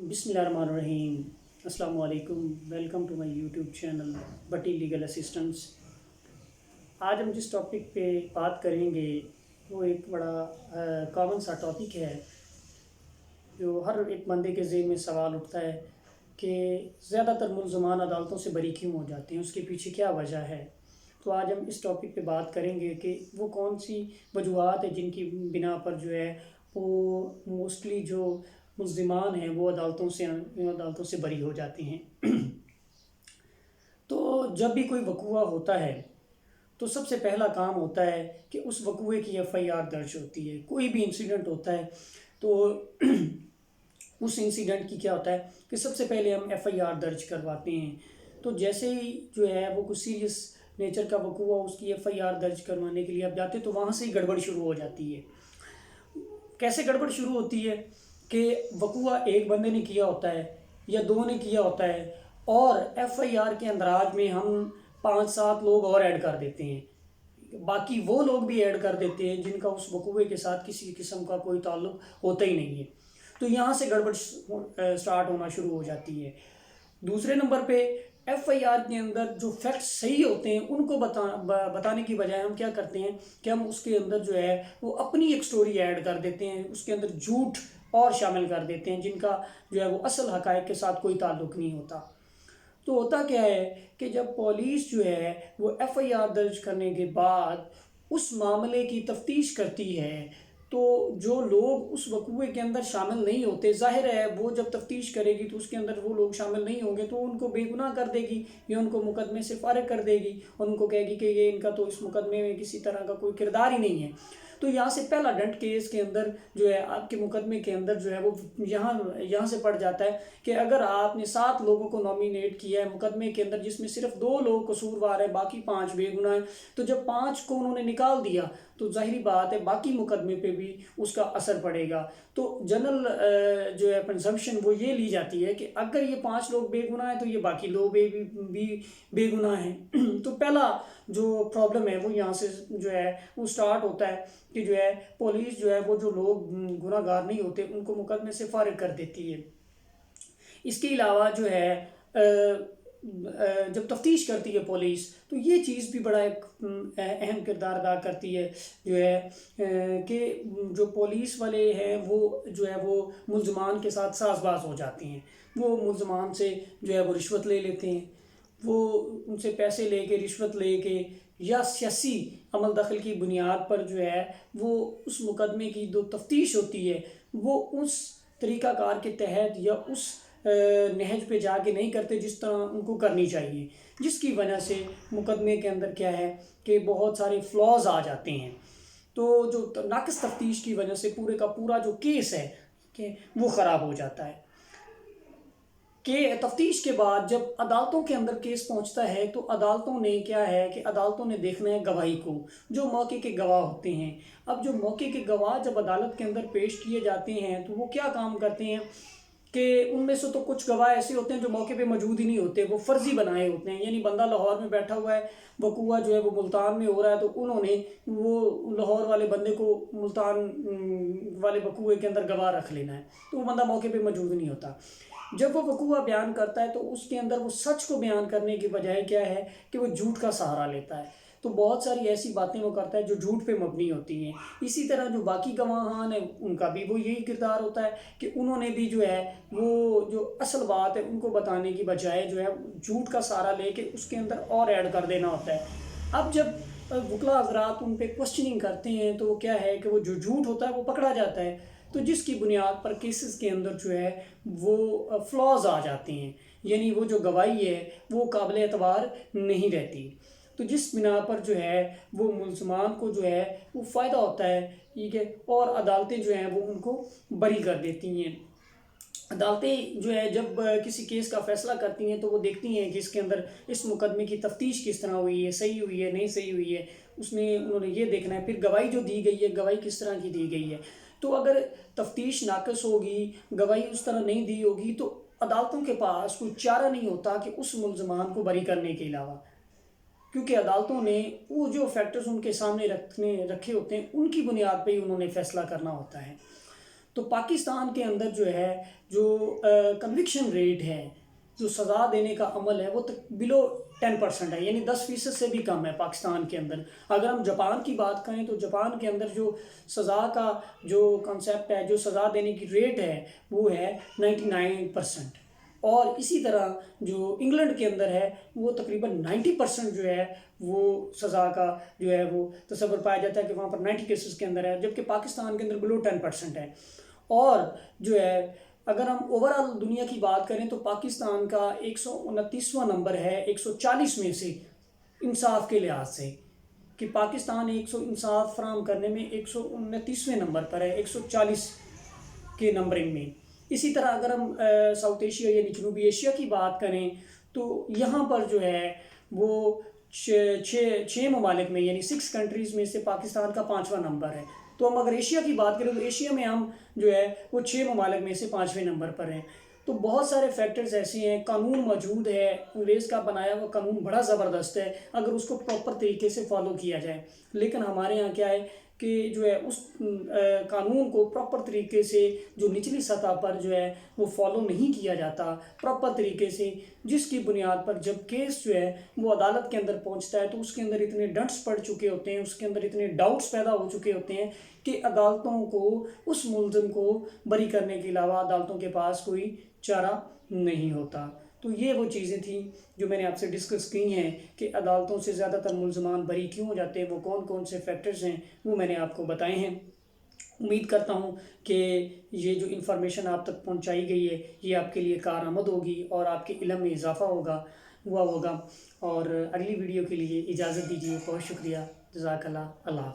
بسم اللہ الرحمن الرحیم۔ السلام علیکم، welcome to my YouTube channel بٹی لیگل اسسٹنٹس۔ آج ہم جس ٹاپک پہ بات کریں گے وہ ایک بڑا کامن سا ٹاپک ہے جو ہر ایک بندے کے ذہن میں سوال اٹھتا ہے کہ زیادہ تر ملزمان عدالتوں سے بری کیوں ہو جاتے ہیں، اس کے پیچھے کیا وجہ ہے۔ تو آج ہم اس ٹاپک پہ بات کریں گے کہ وہ کون سی وجوہات ہیں جن کی بنا پر جو ہے وہ موسٹلی جو ملزمان ہیں وہ عدالتوں سے بری ہو جاتے ہیں۔ تو جب بھی کوئی وقوعہ ہوتا ہے تو سب سے پہلا کام ہوتا ہے کہ اس وقوعے کی FIR درج ہوتی ہے۔ کوئی بھی انسیڈنٹ ہوتا ہے تو اس انسیڈنٹ کی کیا ہوتا ہے کہ سب سے پہلے ہم FIR درج کرواتے ہیں۔ تو جیسے ہی جو ہے وہ کوئی سیریس نیچر کا وقوعہ اس کی FIR درج کروانے کے لیے آپ جاتے تو وہاں سے ہی گڑبڑ شروع ہو جاتی ہے۔ کیسے گڑبڑ شروع ہوتی ہے کہ وقوعہ ایک بندے نے کیا ہوتا ہے یا دو نے کیا ہوتا ہے اور FIR کے اندراج میں ہم 5-7 لوگ اور ایڈ کر دیتے ہیں، باقی وہ لوگ بھی ایڈ کر دیتے ہیں جن کا اس وقوعے کے ساتھ کسی قسم کا کوئی تعلق ہوتا ہی نہیں ہے۔ تو یہاں سے گڑبڑ سٹارٹ ہونا شروع ہو جاتی ہے۔ دوسرے نمبر پہ FIR کے اندر جو فیکٹس صحیح ہوتے ہیں ان کو بتانے کی بجائے ہم کیا کرتے ہیں کہ ہم اس کے اندر جو ہے وہ اپنی ایک سٹوری ایڈ کر دیتے ہیں، اس کے اندر جھوٹ اور شامل کر دیتے ہیں جن کا جو ہے وہ اصل حقائق کے ساتھ کوئی تعلق نہیں ہوتا۔ تو ہوتا کیا ہے کہ جب پولیس جو ہے وہ FIR درج کرنے کے بعد اس معاملے کی تفتیش کرتی ہے تو جو لوگ اس وقوعے کے اندر شامل نہیں ہوتے، ظاہر ہے وہ جب تفتیش کرے گی تو اس کے اندر وہ لوگ شامل نہیں ہوں گے تو ان کو بے گناہ کر دے گی یا ان کو مقدمے سے فارغ کر دے گی اور ان کو کہے گی کہ یہ ان کا تو اس مقدمے میں کسی طرح کا کوئی کردار ہی نہیں ہے۔ تو یہاں سے پہلا ڈنٹ کیس کے اندر جو ہے آپ کے مقدمے کے اندر جو ہے وہ یہاں سے پڑ جاتا ہے کہ اگر آپ نے 7 لوگوں کو نومینیٹ کیا ہے مقدمے کے اندر جس میں صرف 2 لوگ قصوروار ہیں، باقی 5 بے گناہ ہیں، تو جب 5 کو انہوں نے نکال دیا تو ظاہری بات ہے باقی مقدمے پہ بھی اس کا اثر پڑے گا۔ تو جنرل جو ہے پرزمپشن وہ یہ لی جاتی ہے کہ اگر یہ 5 لوگ بے گناہ ہیں تو یہ باقی لوگ بھی بے گناہ ہیں۔ تو پہلا جو پرابلم ہے وہ یہاں سے جو ہے وہ سٹارٹ ہوتا ہے کہ جو ہے پولیس جو ہے وہ جو لوگ گناہ گار نہیں ہوتے ان کو مقدمے سے فارغ کر دیتی ہے۔ اس کے علاوہ جو ہے جب تفتیش کرتی ہے پولیس تو یہ چیز بھی بڑا ایک اہم کردار ادا کرتی ہے جو ہے کہ جو پولیس والے ہیں وہ جو ہے وہ ملزمان کے ساتھ ساز باز ہو جاتے ہیں۔ وہ ملزمان سے جو ہے وہ رشوت لے لیتے ہیں، وہ ان سے پیسے لے کے رشوت لے کے یا سیاسی عمل دخل کی بنیاد پر جو ہے وہ اس مقدمے کی جو تفتیش ہوتی ہے وہ اس طریقہ کار کے تحت یا اس نہج پہ جا کے نہیں کرتے جس طرح ان کو کرنی چاہیے، جس کی وجہ سے مقدمے کے اندر کیا ہے کہ بہت سارے فلاز آ جاتے ہیں۔ تو جو ناقص تفتیش کی وجہ سے پورے کا پورا جو کیس ہے کہ وہ خراب ہو جاتا ہے۔ کہ تفتیش کے بعد جب عدالتوں کے اندر کیس پہنچتا ہے تو عدالتوں نے کیا ہے کہ عدالتوں نے دیکھنا ہے گواہی کو، جو موقع کے گواہ ہوتے ہیں۔ اب جو موقع کے گواہ جب عدالت کے اندر پیش کیے جاتے ہیں تو وہ کیا کام کرتے ہیں کہ ان میں سے تو کچھ گواہ ایسے ہوتے ہیں جو موقع پہ موجود ہی نہیں ہوتے، وہ فرضی بنائے ہوتے ہیں، یعنی بندہ لاہور میں بیٹھا ہوا ہے، وقوعہ جو ہے وہ ملتان میں ہو رہا ہے تو انہوں نے وہ لاہور والے بندے کو ملتان والے وقوعے کے اندر گواہ رکھ لینا ہے، تو وہ بندہ موقع پہ موجود نہیں ہوتا۔ جب وہ وقوعہ بیان کرتا ہے تو اس کے اندر وہ سچ کو بیان کرنے کی بجائے کیا ہے کہ وہ جھوٹ کا سہارا لیتا ہے۔ تو بہت ساری ایسی باتیں وہ کرتا ہے جو جھوٹ پہ مبنی ہوتی ہیں۔ اسی طرح جو باقی گواہان ہیں ان کا بھی وہ یہی کردار ہوتا ہے کہ انہوں نے بھی جو ہے وہ جو اصل بات ہے ان کو بتانے کی بجائے جو ہے جھوٹ کا سہارا لے کے اس کے اندر اور ایڈ کر دینا ہوتا ہے۔ اب جب وکلا حضرات ان پہ کوسچننگ کرتے ہیں تو وہ کیا ہے کہ وہ جو جھوٹ ہوتا ہے وہ پکڑا جاتا ہے، تو جس کی بنیاد پر کیسز کے اندر جو ہے وہ فلاز آ جاتے ہیں، یعنی وہ جو گواہی ہے وہ قابل اعتبار نہیں رہتی۔ تو جس بنا پر جو ہے وہ ملزمان کو جو ہے وہ فائدہ ہوتا ہے، ٹھیک ہے، اور عدالتیں جو ہیں وہ ان کو بری کر دیتی ہیں۔ عدالتیں جو ہے جب کسی کیس کا فیصلہ کرتی ہیں تو وہ دیکھتی ہیں کہ اس کے اندر اس مقدمے کی تفتیش کس طرح ہوئی ہے، صحیح ہوئی ہے نہیں صحیح ہوئی ہے، انہوں نے یہ دیکھنا ہے۔ پھر گواہی جو دی گئی ہے گواہی کس طرح کی دی گئی ہے۔ تو اگر تفتیش ناقص ہوگی، گواہی اس طرح نہیں دی ہوگی تو عدالتوں کے پاس کوئی چارہ نہیں ہوتا کہ اس ملزمان کو بری کرنے کے علاوہ، کیونکہ عدالتوں نے وہ جو فیکٹرز ان کے سامنے رکھے ہوتے ہیں ان کی بنیاد پہ ہی انہوں نے فیصلہ کرنا ہوتا ہے۔ تو پاکستان کے اندر جو ہے جو کنوکشن ریٹ ہے، جو سزا دینے کا عمل ہے، وہ بلو 10% ہے، یعنی 10% سے بھی کم ہے پاکستان کے اندر۔ اگر ہم جاپان کی بات کریں تو جاپان کے اندر جو سزا کا جو کنسیپٹ ہے، جو سزا دینے کی ریٹ ہے، وہ ہے 99%۔ اور اسی طرح جو انگلینڈ کے اندر ہے وہ تقریباً 90% جو ہے وہ سزا کا جو ہے وہ تصور پایا جاتا ہے کہ وہاں پر 90 کیسز کے اندر ہے، جبکہ پاکستان کے اندر بلو 10% ہے۔ اور جو ہے اگر ہم اوورآل دنیا کی بات کریں تو پاکستان کا 129واں نمبر ہے 140 میں سے، انصاف کے لحاظ سے، کہ پاکستان انصاف فراہم کرنے میں 129ویں نمبر پر ہے 140 کے نمبرنگ میں۔ اسی طرح اگر ہم ساؤتھ ایشیا یعنی جنوبی ایشیا کی بات کریں تو یہاں پر جو ہے وہ چھ ممالک میں یعنی 6 کنٹریز میں سے پاکستان کا 5واں نمبر ہے۔ تو ہم اگر ایشیا کی بات کریں تو ایشیا میں ہم جو ہے وہ 6 ممالک میں سے 5ویں نمبر پر ہیں۔ تو بہت سارے فیکٹرز ایسے ہیں، قانون موجود ہے، انگریز کا بنایا ہوا قانون بڑا زبردست ہے اگر اس کو پراپر طریقے سے فالو کیا جائے، لیکن ہمارے یہاں کیا ہے کہ جو ہے اس قانون کو پراپر طریقے سے جو نچلی سطح پر جو ہے وہ فالو نہیں کیا جاتا پراپر طریقے سے، جس کی بنیاد پر جب کیس جو ہے وہ عدالت کے اندر پہنچتا ہے تو اس کے اندر اتنے ڈنٹس پڑ چکے ہوتے ہیں، اس کے اندر اتنے ڈاؤٹس پیدا ہو چکے ہوتے ہیں کہ عدالتوں کو اس ملزم کو بری کرنے کے علاوہ عدالتوں کے پاس کوئی چارہ نہیں ہوتا۔ تو یہ وہ چیزیں تھیں جو میں نے آپ سے ڈسکس کی ہیں کہ عدالتوں سے زیادہ تر ملزمان بری کیوں ہو جاتے ہیں، وہ کون کون سے فیکٹرز ہیں، وہ میں نے آپ کو بتائے ہیں۔ امید کرتا ہوں کہ یہ جو انفارمیشن آپ تک پہنچائی گئی ہے یہ آپ کے لیے کارآمد ہوگی اور آپ کے علم میں اضافہ ہوا ہوگا۔ اور اگلی ویڈیو کے لیے اجازت دیجیے، بہت شکریہ، جزاک اللہ، اللہ حافظ۔